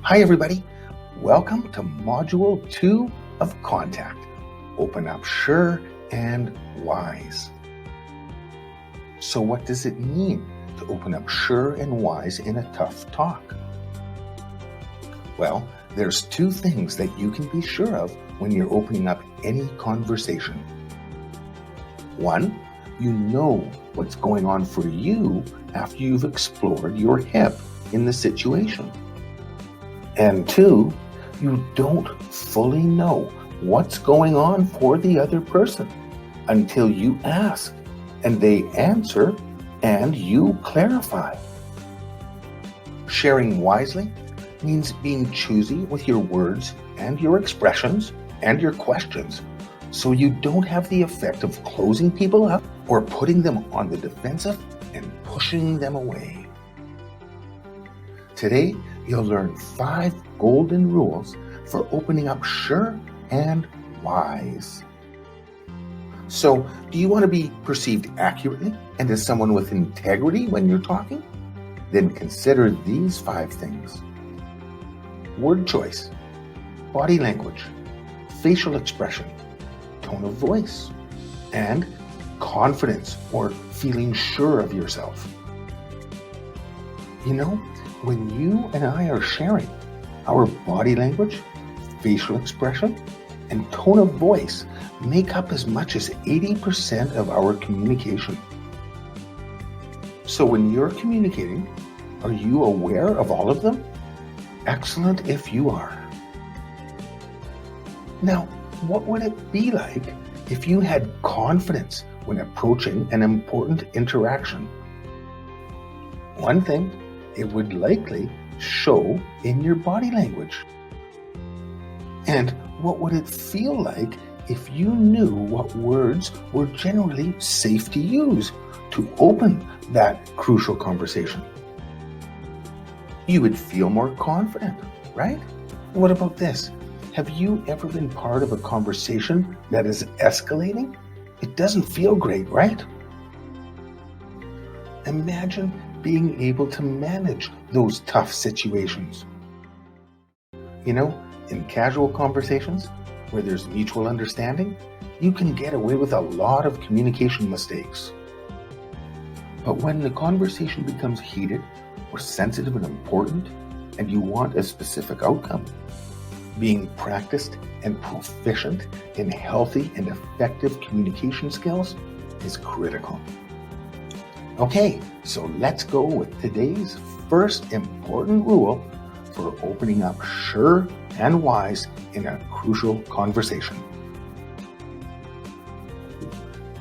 Hi, everybody. Welcome to Module 2 of Contact. Open up, sure, and wise. So what does it mean to open up sure and wise in a tough talk? Well, there's two things that you can be sure of when you're opening up any conversation. One, you know what's going on for you after you've explored your hip in the situation. And two, you don't fully know what's going on for the other person until you ask and they answer and you clarify. Sharing wisely means being choosy with your words and your expressions and your questions so you don't have the effect of closing people up or putting them on the defensive and pushing them away. Today, you'll learn 5 golden rules for opening up sure and wise. So, do you want to be perceived accurately and as someone with integrity when you're talking? Then consider these 5 things. Word choice, body language, facial expression, tone of voice, and confidence or feeling sure of yourself. You know, when you and I are sharing, our body language, facial expression, and tone of voice make up as much as 80% of our communication. So when you're communicating, are you aware of all of them? Excellent if you are. Now, what would it be like if you had confidence when approaching an important interaction? One thing, it would likely show in your body language. And what would it feel like if you knew what words were generally safe to use to open that crucial conversation? You would feel more confident, right? What about this? Have you ever been part of a conversation that is escalating? It doesn't feel great, right? Imagine being able to manage those tough situations. You know, in casual conversations where there's mutual understanding, you can get away with a lot of communication mistakes. But when the conversation becomes heated or sensitive and important, and you want a specific outcome, being practiced and proficient in healthy and effective communication skills is critical. Okay, so let's go with today's first important rule for opening up sure and wise in a crucial conversation.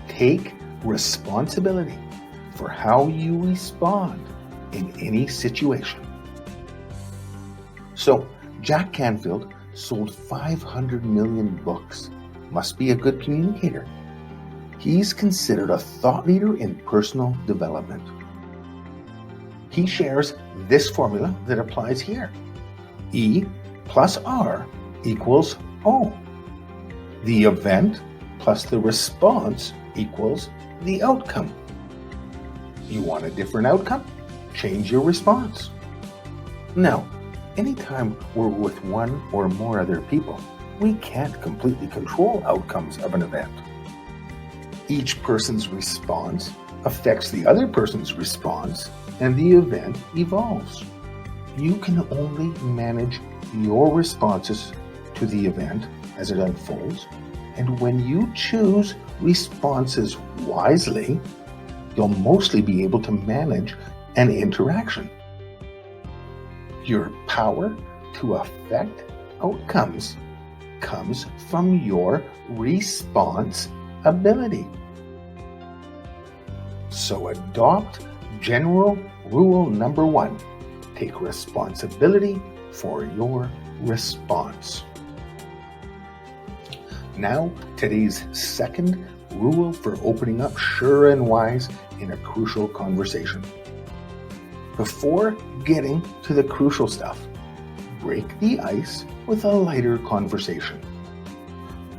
Take responsibility for how you respond in any situation. So, Jack Canfield sold 500 million books. Must be a good communicator. He's considered a thought leader in personal development. He shares this formula that applies here. E plus R equals O. The event plus the response equals the outcome. You want a different outcome? Change your response. Now, anytime we're with one or more other people, we can't completely control outcomes of an event. Each person's response affects the other person's response, and the event evolves. You can only manage your responses to the event as it unfolds, and when you choose responses wisely, you'll mostly be able to manage an interaction. Your power to affect outcomes comes from your response ability. So adopt general rule number 1. Take responsibility for your response. Now, today's second rule for opening up sure and wise in a crucial conversation. Before getting to the crucial stuff, break the ice with a lighter conversation.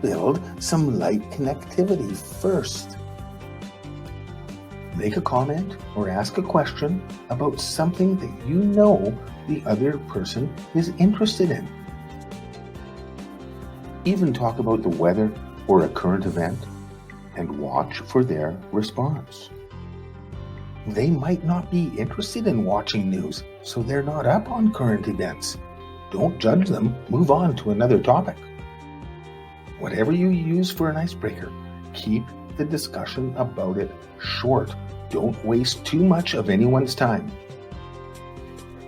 Build some light connectivity first. Make a comment or ask a question about something that you know the other person is interested in. Even talk about the weather or a current event and watch for their response. They might not be interested in watching news, so they're not up on current events. Don't judge them, move on to another topic. Whatever you use for an icebreaker, keep the discussion about it short. Don't waste too much of anyone's time.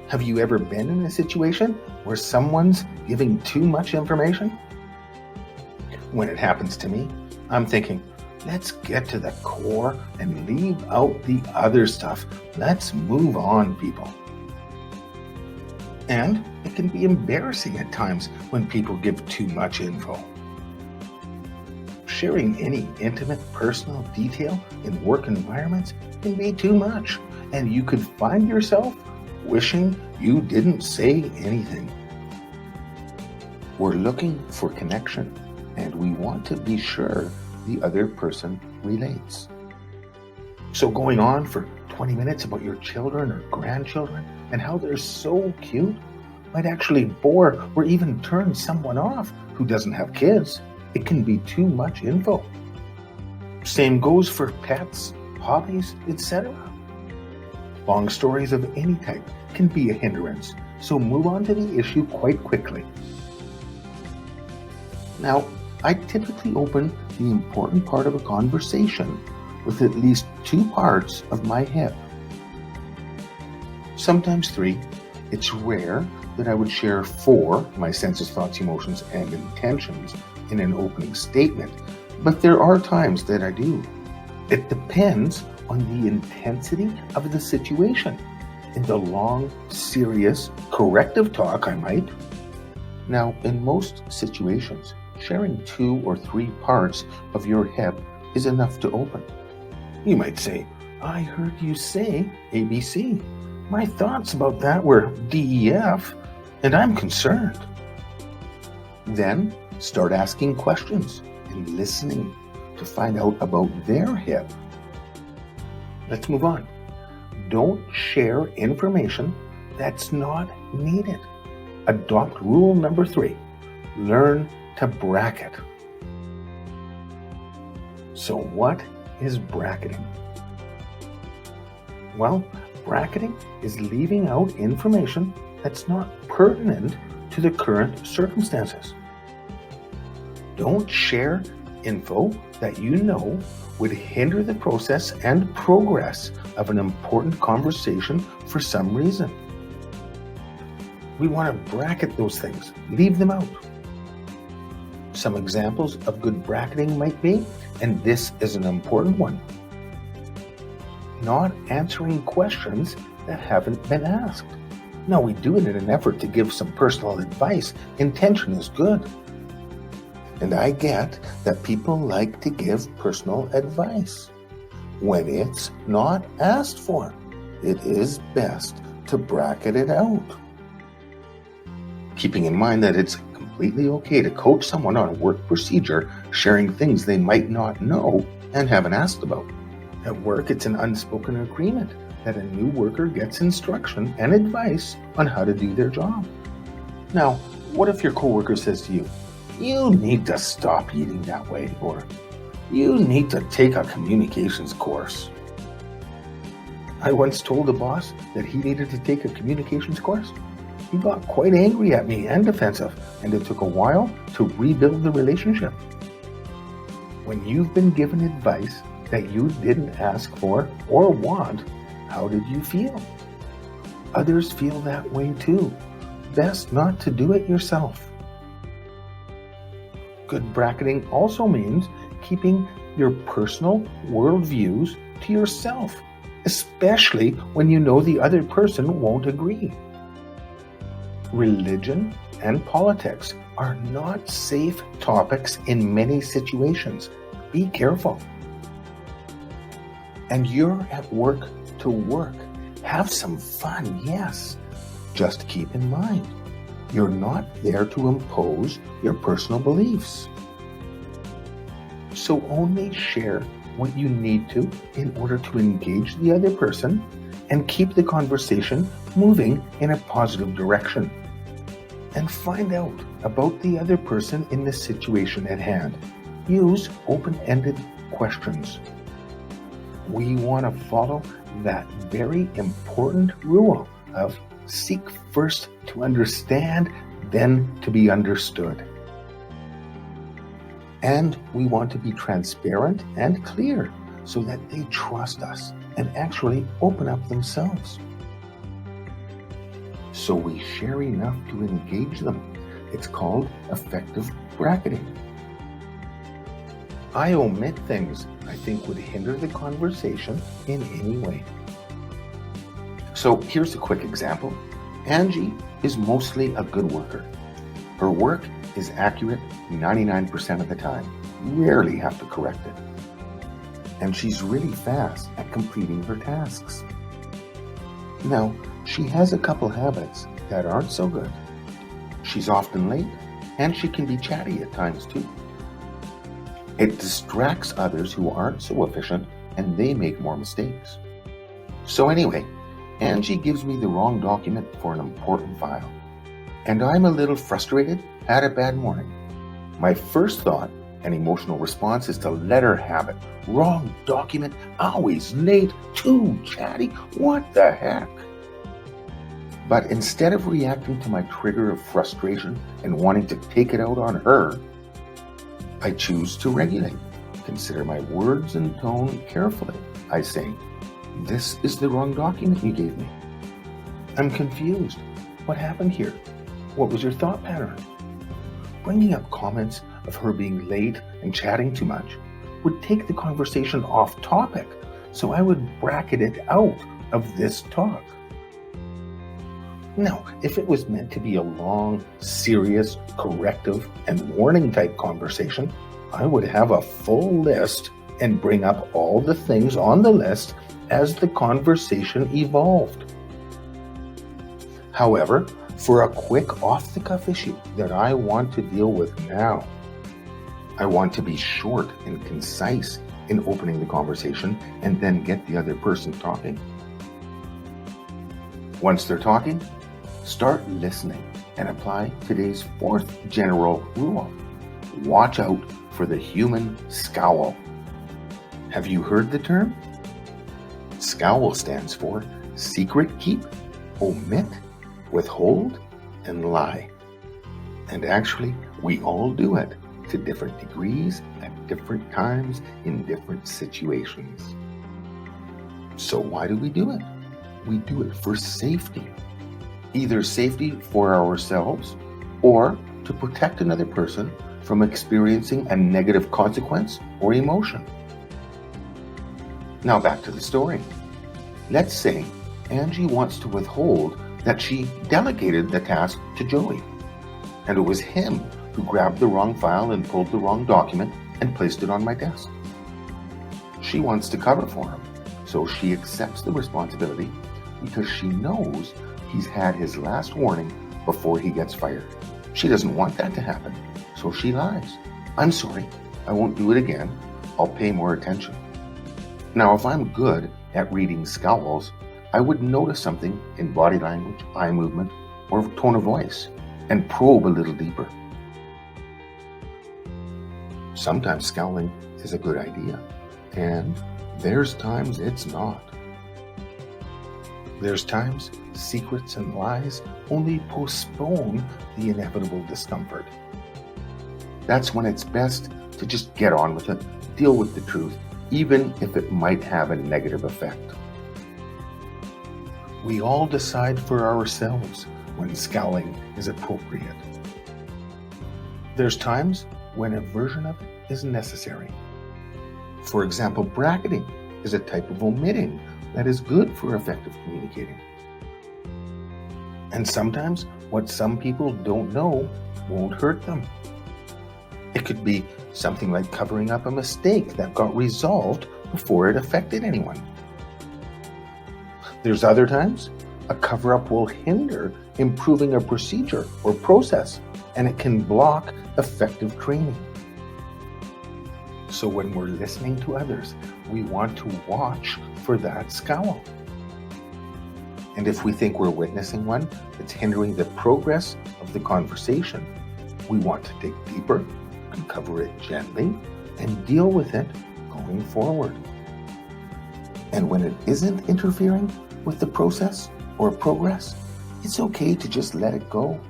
Have you ever been in a situation where someone's giving too much information? When it happens to me, I'm thinking, let's get to the core and leave out the other stuff. Let's move on, people. And it can be embarrassing at times when people give too much info. Sharing any intimate personal detail in work environments can be too much, and you could find yourself wishing you didn't say anything. We're looking for connection, and we want to be sure the other person relates. So going on for 20 minutes about your children or grandchildren and how they're so cute might actually bore or even turn someone off who doesn't have kids. It can be too much info. Same goes for pets, hobbies, etc. Long stories of any type can be a hindrance, so move on to the issue quite quickly. Now, I typically open the important part of a conversation with at least 2 parts of my hip. Sometimes 3. It's rare that I would share 4, my senses, thoughts, emotions, and intentions in an opening statement, but there are times that I do. It depends on the intensity of the situation. In the long, serious, corrective talk, I might. Now, in most situations, sharing 2 or 3 parts of your hip is enough to open. You might say, I heard you say ABC. My thoughts about that were DEF, and I'm concerned. Then start asking questions and listening to find out about their hip. Let's move on. Don't share information that's not needed. Adopt rule number 3. Learn to bracket. So what is bracketing? Well, bracketing is leaving out information that's not pertinent to the current circumstances. Don't share info that you know would hinder the process and progress of an important conversation for some reason. We want to bracket those things, leave them out. Some examples of good bracketing might be, and this is an important one, not answering questions that haven't been asked. No, we do it in an effort to give some personal advice. Intention is good. And I get that people like to give personal advice. When it's not asked for, it is best to bracket it out. Keeping in mind that it's completely okay to coach someone on a work procedure, sharing things they might not know and haven't asked about. At work, it's an unspoken agreement that a new worker gets instruction and advice on how to do their job. Now, what if your coworker says to you, you need to stop eating that way, or you need to take a communications course? I once told a boss that he needed to take a communications course. He got quite angry at me and defensive, and it took a while to rebuild the relationship. When you've been given advice that you didn't ask for or want, how did you feel? Others feel that way too. Best not to do it yourself. Good bracketing also means keeping your personal worldviews to yourself, especially when you know the other person won't agree. Religion and politics are not safe topics in many situations. Be careful. And you're at work to work. Have some fun, yes. Just keep in mind, you're not there to impose your personal beliefs. So only share what you need to in order to engage the other person and keep the conversation moving in a positive direction. And find out about the other person in the situation at hand. Use open-ended questions. We want to follow that very important rule of seek first to understand, then to be understood. And we want to be transparent and clear so that they trust us and actually open up themselves. So we share enough to engage them. It's called effective bracketing. I omit things I think would hinder the conversation in any way. So here's a quick example. Angie is mostly a good worker. Her work is accurate 99% of the time. Rarely have to correct it. And she's really fast at completing her tasks. Now, she has a couple habits that aren't so good. She's often late, and she can be chatty at times too. It distracts others who aren't so efficient, and they make more mistakes. So anyway, Angie gives me the wrong document for an important file, and I'm a little frustrated, had a bad morning. My first thought and emotional response is to let her have it. Wrong document, always late, too chatty, what the heck? But instead of reacting to my trigger of frustration and wanting to take it out on her, I choose to regulate. Consider my words and tone carefully. I say, "This is the wrong document you gave me. I'm confused. What happened here? What was your thought pattern?" Bringing up comments of her being late and chatting too much would take the conversation off topic, so I would bracket it out of this talk. Now, if it was meant to be a long, serious, corrective, and warning type conversation, I would have a full list and bring up all the things on the list as the conversation evolved. However, for a quick off-the-cuff issue that I want to deal with now, I want to be short and concise in opening the conversation and then get the other person talking. Once they're talking, start listening and apply today's fourth general rule. Watch out for the human scowl. Have you heard the term? Scowl stands for secret keep, omit, withhold, and lie. And actually, we all do it to different degrees at different times in different situations. So why do we do it? We do it for safety. Either safety for ourselves or to protect another person from experiencing a negative consequence or emotion. Now back to the story. Let's say Angie wants to withhold that she delegated the task to Joey, and it was him who grabbed the wrong file and pulled the wrong document and placed it on my desk. She wants to cover for him, so she accepts the responsibility because she knows he's had his last warning before he gets fired. She doesn't want that to happen, so she lies. "I'm sorry, I won't do it again. I'll pay more attention." Now, if I'm good at reading scowls, I would notice something in body language, eye movement, or tone of voice and probe a little deeper. Sometimes scowling is a good idea, and there's times it's not. There's times secrets and lies only postpone the inevitable discomfort. That's when it's best to just get on with it, deal with the truth, even if it might have a negative effect. We all decide for ourselves when scowling is appropriate. There's times when a version of it is necessary. For example, bracketing is a type of omitting that is good for effective communicating. And sometimes what some people don't know won't hurt them. It could be something like covering up a mistake that got resolved before it affected anyone. There's other times a cover-up will hinder improving a procedure or process, and it can block effective training. So when we're listening to others, we want to watch for that scowl. And if we think we're witnessing one that's hindering the progress of the conversation, we want to dig deeper, uncover it gently, and deal with it going forward. And when it isn't interfering with the process or progress, it's okay to just let it go.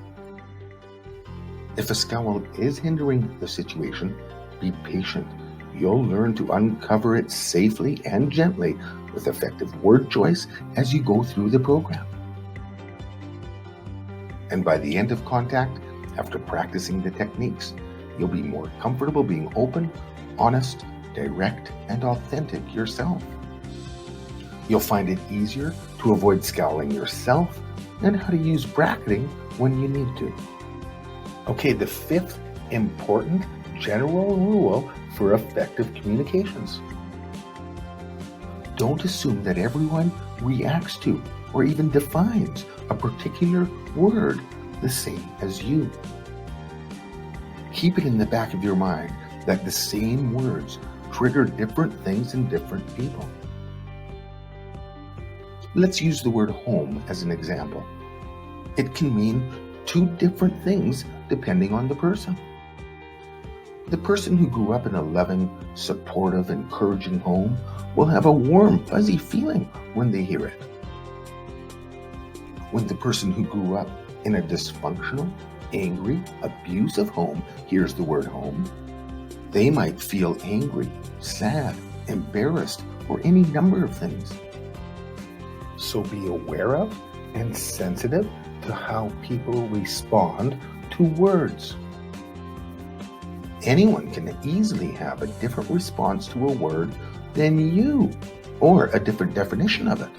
If a scowl is hindering the situation, be patient. You'll learn to uncover it safely and gently with effective word choice as you go through the program. And by the end of contact, after practicing the techniques, you'll be more comfortable being open, honest, direct, and authentic yourself. You'll find it easier to avoid scowling yourself and how to use bracketing when you need to. Okay, the fifth important general rule for effective communications. Don't assume that everyone reacts to or even defines a particular word the same as you. Keep it in the back of your mind that the same words trigger different things in different people. Let's use the word home as an example. It can mean two different things depending on the person. The person who grew up in a loving, supportive, encouraging home will have a warm, fuzzy feeling when they hear it. When the person who grew up in a dysfunctional, angry, abusive home hears the word home, they might feel angry, sad, embarrassed, or any number of things. So be aware of and sensitive to how people respond to words. Anyone can easily have a different response to a word than you, or a different definition of it.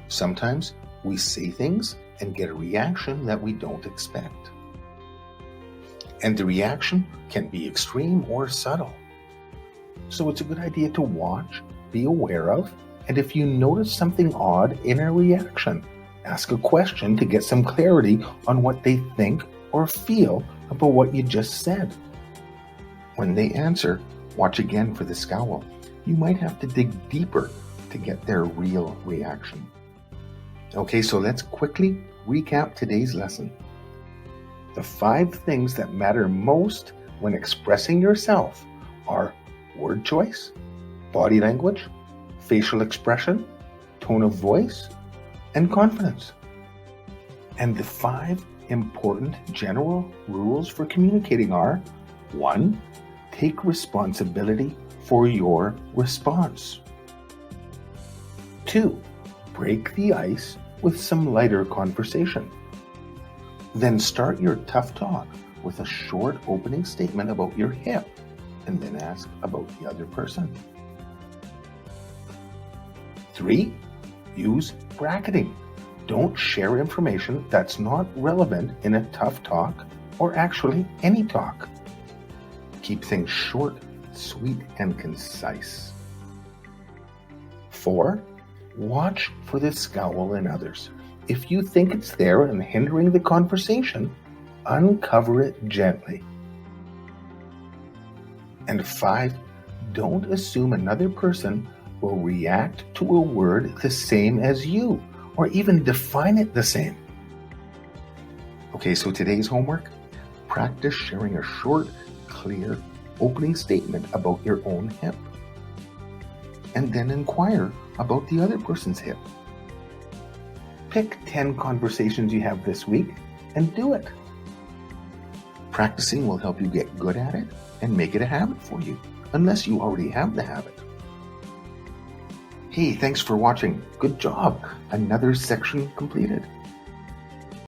Sometimes we say things and get a reaction that we don't expect. And the reaction can be extreme or subtle. So it's a good idea to watch, be aware of, and if you notice something odd in a reaction, ask a question to get some clarity on what they think or feel about what you just said. When they answer, watch again for the scowl. You might have to dig deeper to get their real reaction. Okay, so let's quickly recap today's lesson. The 5 things that matter most when expressing yourself are word choice, body language, facial expression, tone of voice, and confidence. And the 5 important general rules for communicating are: 1. Take responsibility for your response. 2. Break the ice with some lighter conversation. Then start your tough talk with a short opening statement about your hip, and then ask about the other person. 3. Use bracketing. Don't share information that's not relevant in a tough talk, or actually any talk. Keep things short, sweet, and concise. 4. Watch for the scowl in others. If you think it's there and hindering the conversation, uncover it gently. And 5. Don't assume another person will react to a word the same as you, or even define it the same. Okay, so today's homework: practice sharing a short, clear, opening statement about your own hip. And then inquire about the other person's hip. Pick 10 conversations you have this week and do it. Practicing will help you get good at it and make it a habit for you, unless you already have the habit. Hey, thanks for watching. Good job. Another section completed.